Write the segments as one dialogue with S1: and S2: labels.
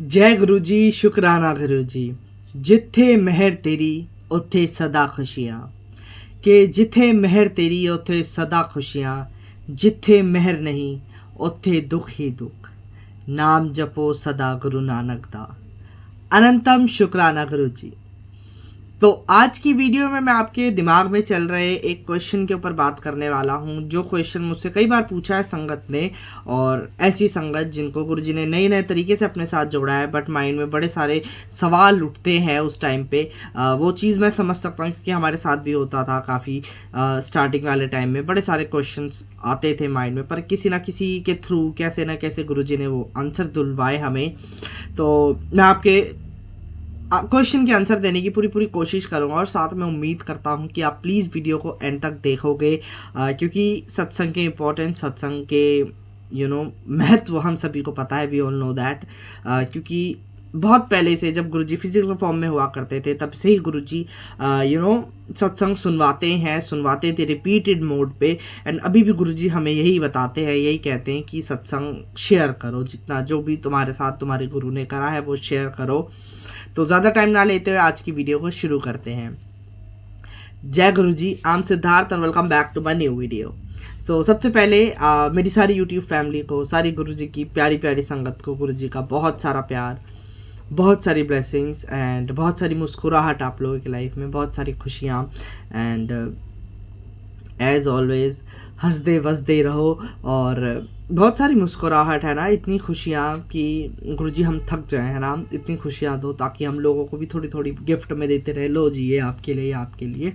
S1: जय गुरु जी, शुकराना गुरु जी। जिथे मेहर तेरी उथे सदा खुशियाँ। कि जिथे मेहर तेरी उथे सदा खुशियाँ, जिथे मेहर नहीं उथे दुख ही दुख। नाम जपो सदा गुरु नानक दा। अनंतम शुकराना गुरु जी। तो आज की वीडियो में मैं आपके दिमाग में चल रहे एक क्वेश्चन के ऊपर बात करने वाला हूं, जो क्वेश्चन मुझसे कई बार पूछा है संगत ने। और ऐसी संगत जिनको गुरुजी ने नए नए तरीके से अपने साथ जोड़ा है, बट माइंड में बड़े सारे सवाल उठते हैं उस टाइम पे। वो चीज़ मैं समझ सकता हूँ, क्योंकि हमारे साथ भी होता था काफ़ी। स्टार्टिंग वाले टाइम में बड़े सारे क्वेश्चंस आते थे माइंड में, पर किसी ना किसी के थ्रू कैसे ना कैसे गुरुजी ने वो आंसर दिलवाए हमें। तो मैं आपके क्वेश्चन के आंसर देने की पूरी कोशिश करूंगा, और साथ में उम्मीद करता हूं कि आप प्लीज़ वीडियो को एंड तक देखोगे, क्योंकि सत्संग के इम्पोर्टेंट, सत्संग के महत्व हम सभी को पता है। We all know that. क्योंकि बहुत पहले से जब गुरुजी फिजिकल फॉर्म में हुआ करते थे, तब से ही गुरुजी सत्संग सुनवाते थे रिपीटेड मोड पे। एंड अभी भी गुरुजी हमें यही बताते हैं, यही कहते हैं कि सत्संग शेयर करो, जितना जो भी तुम्हारे साथ तुम्हारे गुरु ने करा है वो शेयर करो। तो ज़्यादा टाइम ना लेते हुए आज की वीडियो को शुरू करते हैं। जय गुरु जी, आई एम सिद्धार्थ और welcome back to my new video. So सबसे पहले मेरी सारी यूट्यूब फैमिली को, सारी गुरु जी की प्यारी प्यारी संगत को, गुरु जी का बहुत सारा प्यार, बहुत सारी ब्लेसिंग्स एंड बहुत सारी मुस्कुराहट आप लोगों की लाइफ में, बहुत सारी खुशियाँ। एंड एज ऑलवेज हंसदे वसदे रहो, और बहुत सारी मुस्कुराहट है ना, इतनी खुशियाँ कि गुरुजी हम थक जाए, है ना। इतनी खुशियाँ दो ताकि हम लोगों को भी थोड़ी थोड़ी गिफ्ट में देते रहे, लो जी ये आपके लिए, आपके लिए।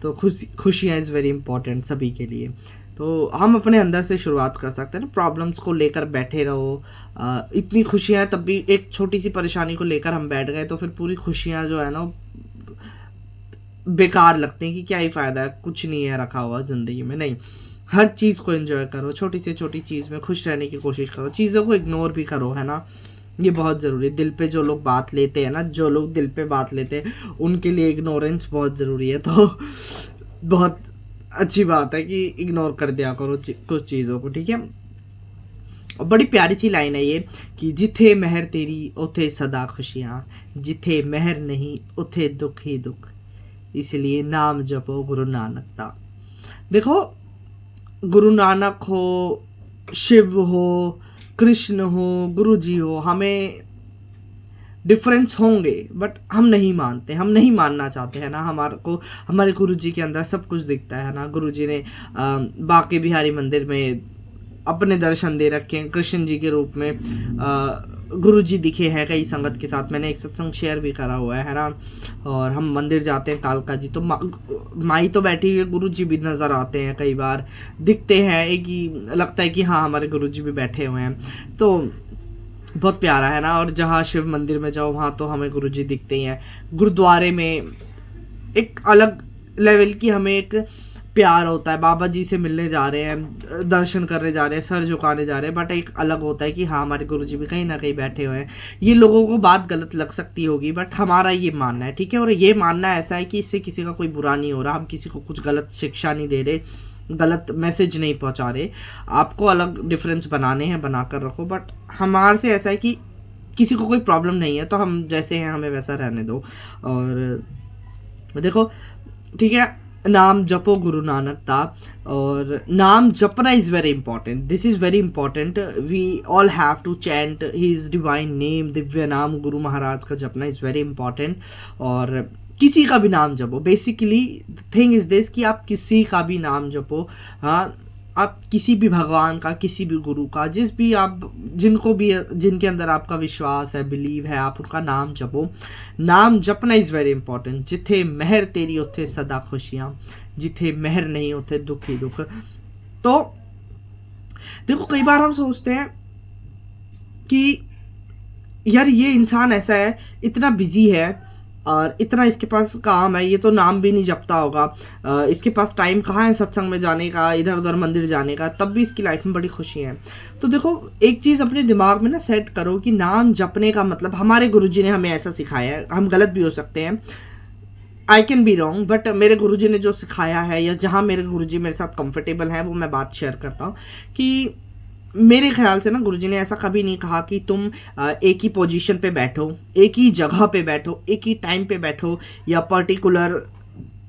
S1: तो खुशियाँ इज़ वेरी इंपॉर्टेंट सभी के लिए। तो हम अपने अंदर से शुरुआत कर सकते हैं ना। प्रॉब्लम्स को लेकर बैठे रहो, इतनी खुशियाँ तब भी एक छोटी सी परेशानी को लेकर हम बैठ गए तो फिर पूरी खुशियाँ जो है ना बेकार लगते हैं, कि क्या ही फ़ायदा है, कुछ नहीं है रखा हुआ ज़िंदगी में। नहीं, हर चीज़ को एंजॉय करो, छोटी से छोटी चीज़ में खुश रहने की कोशिश करो, चीज़ों को इग्नोर भी करो, है ना। ये बहुत ज़रूरी है। दिल पे जो लोग बात लेते हैं ना, जो लोग दिल पे बात लेते हैं उनके लिए इग्नोरेंस बहुत ज़रूरी है। तो बहुत अच्छी बात है कि इग्नोर कर दिया करो कुछ चीज़ों को, ठीक है। और बड़ी प्यारी सी लाइन है ये कि जिथे मेहर तेरी उथे सदा खुशियाँ, जिथे मेहर नहीं उथे दुख ही दुख, इसलिए नाम जपो गुरु नानक दा। देखो, गुरु नानक हो, शिव हो, कृष्ण हो, गुरु जी हो, हमें डिफरेंस होंगे, बट हम नहीं मानते, हम नहीं मानना चाहते, है ना। हमारे को हमारे गुरु जी के अंदर सब कुछ दिखता है ना। गुरु जी ने बांके बिहारी मंदिर में अपने दर्शन दे रखे हैं, कृष्ण जी के रूप में गुरु जी दिखे हैं कई संगत के साथ। मैंने एक सत्संग शेयर भी करा हुआ है ना। और हम मंदिर जाते हैं कालका जी, तो माई तो बैठी हुई है, गुरु जी भी नज़र आते हैं, कई बार दिखते हैं, एक ही लगता है कि हाँ हमारे गुरु जी भी बैठे हुए हैं। तो बहुत प्यारा है ना। और जहाँ शिव मंदिर में जाओ वहाँ तो हमें गुरु जी दिखते ही हैं। गुरुद्वारे में एक अलग लेवल की हमें एक प्यार होता है, बाबा जी से मिलने जा रहे हैं, दर्शन करने जा रहे हैं, सर झुकाने जा रहे हैं, बट एक अलग होता है कि हाँ हमारे गुरुजी भी कहीं ना कहीं बैठे हुए हैं। ये लोगों को बात गलत लग सकती होगी, बट हमारा ये मानना है, ठीक है। और ये मानना ऐसा है कि इससे किसी का कोई बुरा नहीं हो रहा, हम किसी को कुछ गलत शिक्षा नहीं दे रहे, गलत मैसेज नहीं पहुंचा रहे। आपको अलग डिफरेंस बनाने हैं, बनाकर रखो, बट हमारे से ऐसा है कि किसी को कोई प्रॉब्लम नहीं है तो हम जैसे हैं हमें वैसा रहने दो। और देखो, ठीक है, नाम जपो गुरु नानक दा। और नाम जपना is very important, this is very important. We all have to chant his divine name, दिव्य नाम गुरु महाराज का जपना इज़ वेरी इंपॉर्टेंट। और किसी का भी नाम जपो, बेसिकली थिंग इज़ दिस कि आप किसी का भी नाम जपो। हाँ, आप किसी भी भगवान का, किसी भी गुरु का, जिस भी आप जिनको भी, जिनके अंदर आपका विश्वास है, बिलीव है, आप उनका नाम जपो। नाम जपना इज़ वेरी इंपॉर्टेंट। जिथे मेहर तेरी उथे सदा खुशियाँ, जिथे मेहर नहीं उथे दुख ही दुख। तो देखो, कई बार हम सोचते हैं कि यार ये इंसान ऐसा है, इतना बिजी है और इतना इसके पास काम है, ये तो नाम भी नहीं जपता होगा, इसके पास टाइम कहाँ है सत्संग में जाने का, इधर उधर मंदिर जाने का, तब भी इसकी लाइफ में बड़ी खुशी है। तो देखो, एक चीज़ अपने दिमाग में ना सेट करो कि नाम जपने का मतलब, हमारे गुरुजी ने हमें ऐसा सिखाया है, हम गलत भी हो सकते हैं, I can be wrong, but मेरे गुरुजी ने जो सिखाया है, या जहाँ मेरे गुरुजी मेरे साथ कंफर्टेबल है, वो मैं बात शेयर करता हूँ कि मेरे ख्याल से ना गुरुजी ने ऐसा कभी नहीं कहा कि तुम एक ही पोजीशन पे बैठो, एक ही जगह पे बैठो, एक ही टाइम पे बैठो, या पर्टिकुलर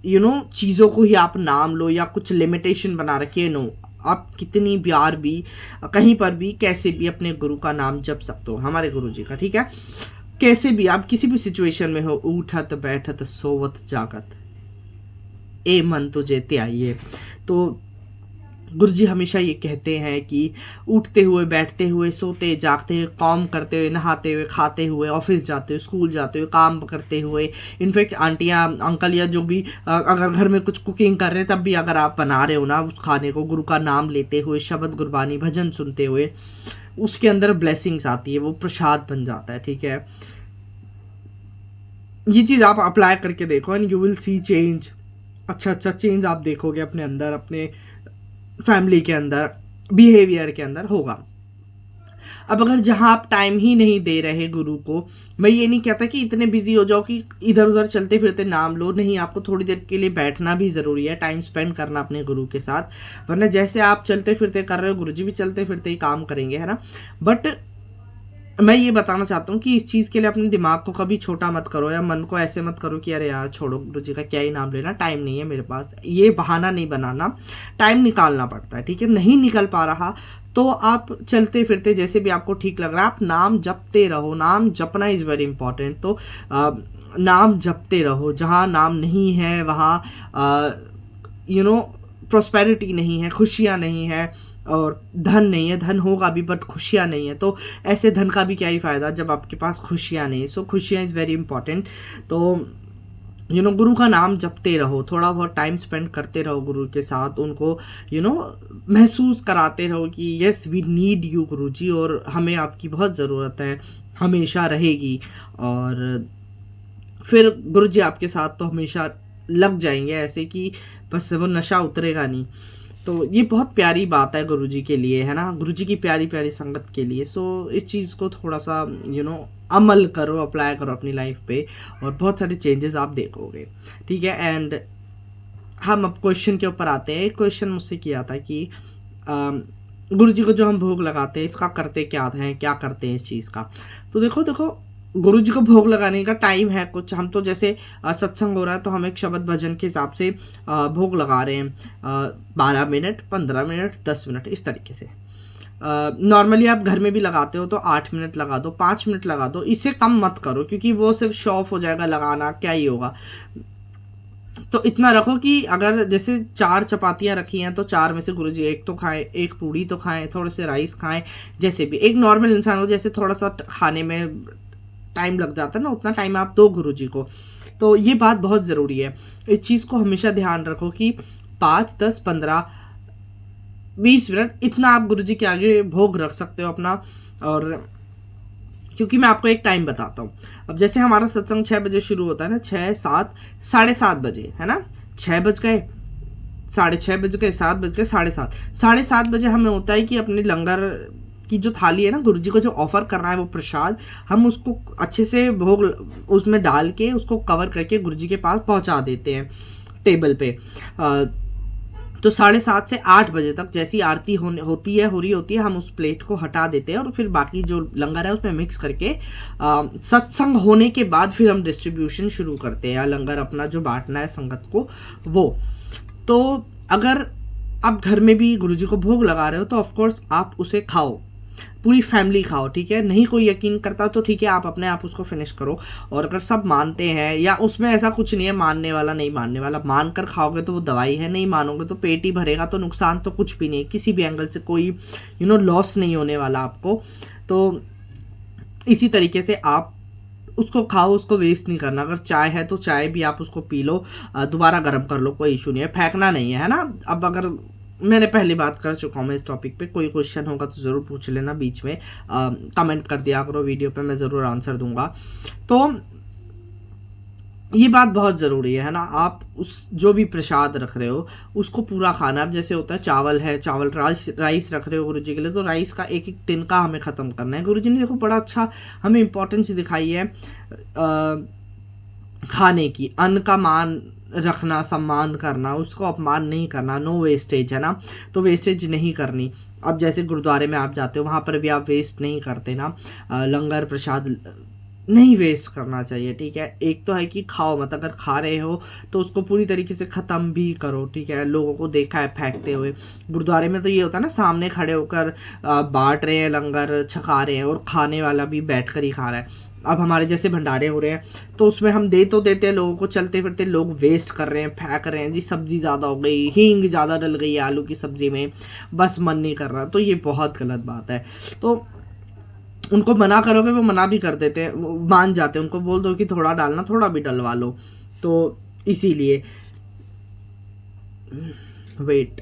S1: चीज़ों को ही आप नाम लो या कुछ लिमिटेशन बना रखिए। नो, आप कितनी बार भी कहीं पर भी कैसे भी अपने गुरु का नाम जप सकते हो, हमारे गुरु जी का, ठीक है। कैसे भी आप किसी भी सिचुएशन में हो, उठत बैठत सोवत जागत ए मन तुझे त्याइए। तो गुरुजी हमेशा ये कहते हैं कि उठते हुए, बैठते हुए, सोते जागते हुए, काम करते हुए, नहाते हुए, खाते हुए, ऑफिस जाते हुए, स्कूल जाते हुए, काम करते हुए, इनफैक्ट आंटियाँ अंकल या जो भी अगर घर में कुछ कुकिंग कर रहे हैं तब भी अगर आप बना रहे हो ना उस खाने को, गुरु का नाम लेते हुए, शब्द गुरबानी भजन सुनते हुए, उसके अंदर ब्लेसिंग्स आती है, वो प्रसाद बन जाता है, ठीक है। ये चीज़ आप अप्लाई करके देखो and you will see change. अच्छा अच्छा चेंज आप देखोगे अपने अंदर, अपने फैमिली के अंदर, बिहेवियर के अंदर होगा। अब अगर जहाँ आप टाइम ही नहीं दे रहे गुरु को, मैं ये नहीं कहता कि इतने बिजी हो जाओ कि इधर उधर चलते फिरते नाम लो, नहीं, आपको थोड़ी देर के लिए बैठना भी ज़रूरी है, टाइम स्पेंड करना अपने गुरु के साथ। वरना जैसे आप चलते फिरते कर रहे हो, गुरु जी भी चलते फिरते ही काम करेंगे, है ना। बट मैं ये बताना चाहता हूँ कि इस चीज़ के लिए अपने दिमाग को कभी छोटा मत करो, या मन को ऐसे मत करो कि अरे यार छोड़ो, गुरु जी का क्या ही नाम लेना, टाइम नहीं है मेरे पास। ये बहाना नहीं बनाना, टाइम निकालना पड़ता है, ठीक है। नहीं निकल पा रहा तो आप चलते फिरते जैसे भी आपको ठीक लग रहा है, आप नाम जपते रहो। नाम जपना इज़ वेरी इंपॉर्टेंट। तो नाम जपते रहो। जहाँ नाम नहीं है वहाँ प्रॉस्पेरिटी नहीं है, खुशियाँ नहीं है, और धन नहीं है। धन होगा भी बट खुशियाँ नहीं है, तो ऐसे धन का भी क्या ही फ़ायदा जब आपके पास खुशियाँ नहीं है। सो खुशियाँ इज़ वेरी इंपॉर्टेंट। तो गुरु का नाम जपते रहो, थोड़ा बहुत टाइम स्पेंड करते रहो गुरु के साथ, उनको महसूस कराते रहो कि यस वी नीड यू गुरु जी, और हमें आपकी बहुत ज़रूरत है, हमेशा रहेगी। और फिर गुरु जी आपके साथ तो हमेशा लग जाएंगे, ऐसे कि बस वो नशा उतरेगा नहीं। तो ये बहुत प्यारी बात है गुरुजी के लिए, है ना, गुरुजी की प्यारी प्यारी संगत के लिए। सो इस चीज़ को थोड़ा सा अमल करो, अप्लाई करो अपनी लाइफ पे, और बहुत सारे चेंजेस आप देखोगे, ठीक है। एंड हम अब क्वेश्चन के ऊपर आते हैं। एक क्वेश्चन मुझसे किया था कि गुरुजी को जो हम भोग लगाते हैं इसका करते क्या हैं, क्या करते हैं इस चीज़ का। तो देखो गुरु जी को भोग लगाने का टाइम है कुछ। हम तो जैसे सत्संग हो रहा है तो हम एक शब्द भजन के हिसाब से भोग लगा रहे हैं, 12 मिनट, 15 मिनट, 10 मिनट, इस तरीके से। नॉर्मली आप घर में भी लगाते हो तो 8 मिनट लगा दो, 5 मिनट लगा दो, इससे कम मत करो, क्योंकि वो सिर्फ शो ऑफ हो जाएगा, लगाना क्या ही होगा। तो इतना रखो कि अगर जैसे 4 चपातियाँ रखी हैं तो 4 में से गुरुजी एक तो खाएं, एक पूड़ी तो खाएं, थोड़े से राइस खाएं। जैसे भी एक नॉर्मल इंसान हो, जैसे थोड़ा सा खाने में टाइम लग जाता है ना, उतना टाइम आप दो गुरुजी को। तो ये बात बहुत ज़रूरी है, इस चीज़ को हमेशा ध्यान रखो कि 5, 10, 15, 20 मिनट इतना आप गुरुजी के आगे भोग रख सकते हो अपना। और क्योंकि मैं आपको एक टाइम बताता हूँ। अब जैसे हमारा सत्संग 6 बजे शुरू होता है ना, 6, 7, 7:30 बजे, है ना, 6 बज गए, 6:30 बज गए, 7 बज गए, 7:30, 7:30 बजे हमें होता है कि अपने लंगर की जो थाली है ना, गुरुजी को जो ऑफर कर रहा है वो प्रसाद, हम उसको अच्छे से भोग उसमें डाल के उसको कवर करके गुरुजी के पास पहुंचा देते हैं टेबल पे। तो 7:30 से 8 बजे तक जैसी आरती हो रही होती है, हम उस प्लेट को हटा देते हैं और फिर बाकी जो लंगर है उसमें मिक्स करके सत्संग होने के बाद फिर हम डिस्ट्रीब्यूशन शुरू करते हैं, या लंगर अपना जो बांटना है संगत को वो। तो अगर आप घर में भी गुरुजी को भोग लगा रहे हो तो ऑफकोर्स आप उसे खाओ, पूरी फैमिली खाओ, ठीक है। नहीं कोई यकीन करता तो ठीक है, आप अपने आप उसको फिनिश करो। और अगर सब मानते हैं, या उसमें ऐसा कुछ नहीं है मानने वाला नहीं मानने वाला, मान कर खाओगे तो वो दवाई है, नहीं मानोगे तो पेट ही भरेगा, तो नुकसान तो कुछ भी नहीं, किसी भी एंगल से कोई लॉस नहीं होने वाला आपको। तो इसी तरीके से आप उसको खाओ, उसको वेस्ट नहीं करना। अगर चाय है तो चाय भी आप उसको पी लो, दोबारा गर्म कर लो, कोई इशू नहीं है, फेंकना नहीं है ना। अब अगर मैंने पहले बात कर चुका हूँ मैं इस टॉपिक पे, कोई क्वेश्चन होगा तो ज़रूर पूछ लेना बीच में, कमेंट कर दिया करो वीडियो पे, मैं ज़रूर आंसर दूंगा। तो ये बात बहुत ज़रूरी है ना, आप उस जो भी प्रसाद रख रहे हो उसको पूरा खाना। अब जैसे होता है चावल है, चावल राइस रख रहे हो गुरुजी के लिए, तो राइस का एक एक तिनका हमें ख़त्म करना है। गुरुजी ने देखो बड़ा अच्छा हमें इम्पोर्टेंस दिखाई है खाने की, अन्न का मान रखना, सम्मान करना, उसको अपमान नहीं करना, नो वेस्टेज, है ना, तो वेस्टेज नहीं करनी। अब जैसे गुरुद्वारे में आप जाते हो, वहाँ पर भी आप वेस्ट नहीं करते ना, लंगर प्रसाद नहीं वेस्ट करना चाहिए, ठीक है। एक तो है कि खाओ मत, अगर खा रहे हो तो उसको पूरी तरीके से ख़त्म भी करो, ठीक है। लोगों को देखा है फेंकते हुए, गुरुद्वारे में तो ये होता है ना, सामने खड़े होकर बांट रहे हैं, लंगर छका रहे हैं, और खाने वाला भी बैठ कर ही खा रहा है। अब हमारे जैसे भंडारे हो रहे हैं तो उसमें हम दे तो देते हैं लोगों को, चलते फिरते लोग वेस्ट कर रहे हैं, फेंक रहे हैं, जी सब्जी ज़्यादा हो गई, हींग ज़्यादा डल गई आलू की सब्ज़ी में, बस मन नहीं कर रहा, तो ये बहुत गलत बात है। तो उनको मना करोगे वो मना भी कर देते हैं, मान जाते हैं, उनको बोल दो कि थोड़ा डालना, थोड़ा भी डलवा लो। तो इसीलिए वेट,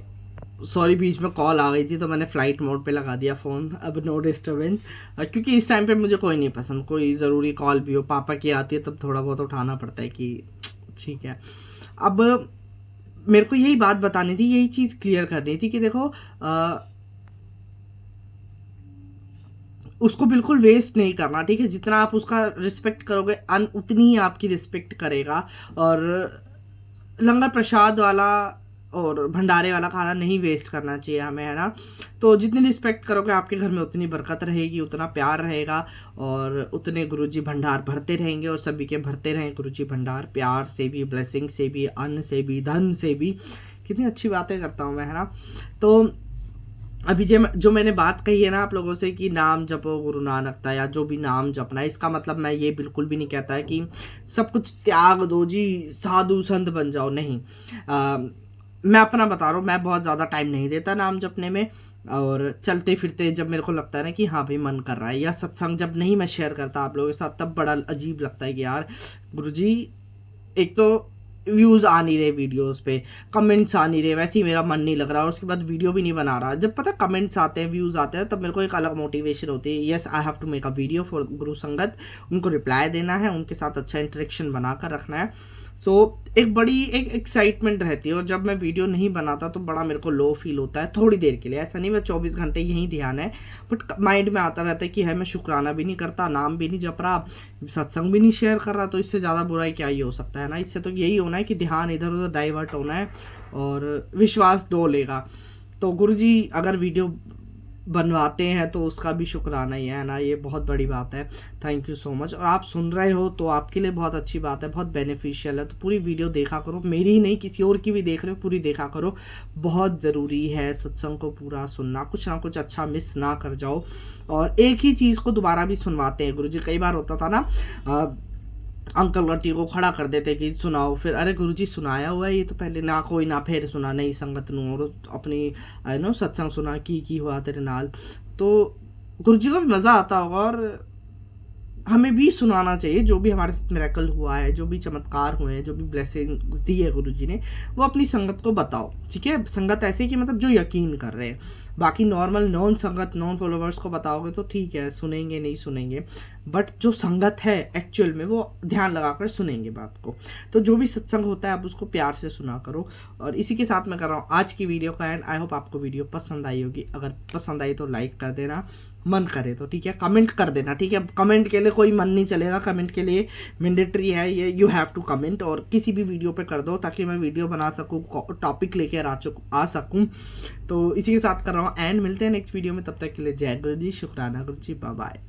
S1: सॉरी बीच में कॉल आ गई थी तो मैंने फ़्लाइट मोड पे लगा दिया फ़ोन, अब नो डिस्टर्बेंस, क्योंकि इस टाइम पे मुझे कोई नहीं पसंद, कोई ज़रूरी कॉल भी हो, पापा की आती है तब थोड़ा बहुत उठाना पड़ता है कि ठीक है। अब मेरे को यही बात बतानी थी, यही चीज़ क्लियर करनी थी कि देखो उसको बिल्कुल वेस्ट नहीं करना, ठीक है। जितना आप उसका रिस्पेक्ट करोगे उतनी ही आपकी रिस्पेक्ट करेगा। और लंगर प्रसाद वाला और भंडारे वाला खाना नहीं वेस्ट करना चाहिए हमें, है ना। तो जितनी रिस्पेक्ट करोगे आपके घर में उतनी बरकत रहेगी, उतना प्यार रहेगा, और उतने गुरुजी भंडार भरते रहेंगे, और सभी के भरते रहें गुरुजी भंडार, प्यार से भी, ब्लेसिंग से भी, अन्न से भी, धन से भी। कितनी अच्छी बातें करता हूँ मैं, है ना। तो अभी जो मैंने बात कही है ना आप लोगों से कि नाम जपो गुरु नानक ता, या जो भी नाम जपना है, इसका मतलब मैं ये बिल्कुल भी नहीं कहता है कि सब कुछ त्याग दो जी, साधु संत बन जाओ, नहीं। मैं अपना बता रहा हूँ, मैं बहुत ज़्यादा टाइम नहीं देता नाम जपने में, और चलते फिरते जब मेरे को लगता है ना कि हाँ भाई मन कर रहा है, या सत्संग जब नहीं मैं शेयर करता आप लोगों के साथ, तब बड़ा अजीब लगता है कि यार गुरुजी, एक तो व्यूज़ आ नहीं रहे वीडियोस पे, कमेंट्स आ नहीं रहे, वैसे ही मेरा मन नहीं लग रहा, और उसके बाद वीडियो भी नहीं बना रहा। जब पता कमेंट्स आते हैं, व्यूज़ आते हैं, तब मेरे को एक अलग मोटिवेशन होती है, yes I have to make a video for Guru Sangat, उनको रिप्लाई देना है, उनके साथ अच्छा इंटरेक्शन बनाकर रखना है। सो एक बड़ी एक एक्साइटमेंट रहती है, और जब मैं वीडियो नहीं बनाता तो बड़ा मेरे को लो फील होता है थोड़ी देर के लिए, ऐसा नहीं मैं 24 घंटे यही ध्यान है, बट माइंड में आता रहता है कि है मैं शुक्राना भी नहीं करता, नाम भी नहीं जप रहा, सत्संग भी नहीं शेयर कर रहा, तो इससे ज़्यादा बुराई क्या ही हो सकता है ना। इससे तो यही होना है कि ध्यान इधर उधर डाइवर्ट होना है, और विश्वास डोलेगा। तो गुरुजी अगर वीडियो बनवाते हैं तो उसका भी शुक्राना ही है ना, ये बहुत बड़ी बात है। Thank you so much. और आप सुन रहे हो तो आपके लिए बहुत अच्छी बात है, बहुत बेनिफिशियल है। तो पूरी वीडियो देखा करो, मेरी ही नहीं किसी और की भी देख रहे हो, पूरी देखा करो, बहुत ज़रूरी है सत्संग को पूरा सुनना, कुछ ना कुछ अच्छा मिस ना कर जाओ। और एक ही चीज़ को दोबारा भी सुनवाते हैं गुरुजी, कई बार होता था ना, अंकल आंटी को खड़ा कर देते कि सुनाओ, फिर अरे गुरुजी सुनाया हुआ है ये तो पहले, ना कोई ना फिर सुना, नई संगत नू, और अपनी नो सत्संग सुना की हुआ तेरे नाल। तो गुरुजी को भी मज़ा आता होगा, और हमें भी सुनाना चाहिए जो भी हमारे साथ मिरेकल हुआ है, जो भी चमत्कार हुए हैं, जो भी ब्लेसिंग्स दी है गुरुजी ने, वो अपनी संगत को बताओ, ठीक है। संगत ऐसे कि मतलब जो यकीन कर रहे हैं, बाकी नॉर्मल नॉन संगत नॉन फॉलोवर्स को बताओगे तो ठीक है, सुनेंगे नहीं सुनेंगे, बट जो संगत है एक्चुअल में वो ध्यान लगाकर सुनेंगे बात को। तो जो भी सत्संग होता है आप उसको प्यार से सुना करो। और इसी के साथ मैं कर रहा हूँ आज की वीडियो का एंड। आई होप आपको वीडियो पसंद आई होगी, अगर पसंद आई तो लाइक कर देना, मन करे तो ठीक है कमेंट कर देना, ठीक है। कमेंट के लिए कोई मन नहीं चलेगा, कमेंट के लिए मैंडेटरी है ये, यू हैव टू कमेंट, और किसी भी वीडियो पे कर दो ताकि मैं वीडियो बना सकूँ, टॉपिक लेकर आ सकूँ। तो इसी के साथ कर रहा हूँ एंड, मिलते हैं नेक्स्ट वीडियो में, तब तक के लिए जय गुरु जी, शुक्राना गुरु जी, बाय बाय।